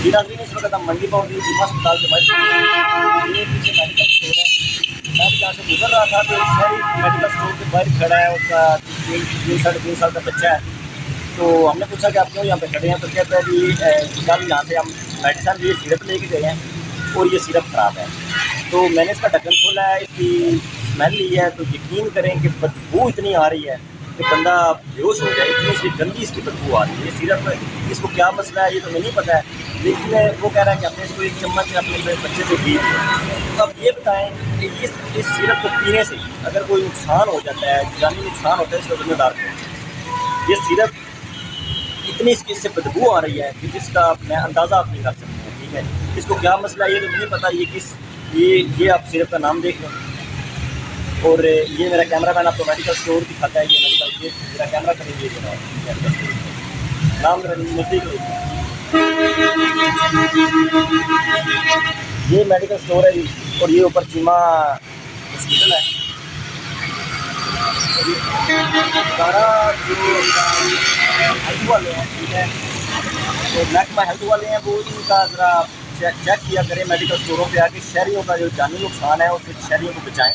जी नाज़रीन, इस वक्त हम मंडी पाउंडी जिला अस्पताल के बाहर, ये पीछे मेडिकल स्टोर है। मैं जहाँ से गुजर रहा था तो शहरी मेडिकल स्टोर के बाहर खड़ा है, उसका 3 साढ़े 3 साल का बच्चा है। तो हमने पूछा कि आप क्यों यहाँ पे खड़े हैं, तो कहता है कि कल यहाँ से हम मेडिसन ये सिरप लेके गए हैं और ये सिरप ख़राब है। तो मैंने इसका ढक्कन खोला है, इसकी स्मेल ली है, तो यकीन करें कि बदबू इतनी आ रही है कि बंदा बेहोश हो जाए, इतनी इसकी गंदी इसकी बदबू आ रही है। ये सिरप, इसको क्या मसला है ये तो मैं नहीं पता है, लेकिन वो कह रहा है कि हमने इसको 1 चम्मच अपने बच्चे को दी है। तो अब ये बताएं कि इस सिरप को पीने से अगर कोई नुकसान हो जाता है, जानी नुकसान होता है, इसका जिम्मेदार कौन है? ये सिरप इतनी इससे बदबू आ रही है कि जिसका मैं अंदाज़ा आप नहीं कर सकते। ठीक है, इसको क्या मसला है ये तो नहीं पता। ये आप सिरप का नाम देख लें। और ये मेरा कैमरा मैन आपको मेडिकल स्टोर दिखाता है, ये मेडिकल, ये मेरा कैमरा करेंगे ये मेडिकल स्टोर नाम मेरा नज़दीक लेंगे। ये मेडिकल स्टोर है जी, और ये ऊपर चीमा हॉस्पिटल है। सारा जो हेल्थ वाले हैं, ठीक है, तो महकमा हेल्थ वाले हैं, वो इनका ज़रा चेक किया करें मेडिकल स्टोरों पे आके, शहरियों का जो जानी नुकसान है उससे शहरियों को बचाएं।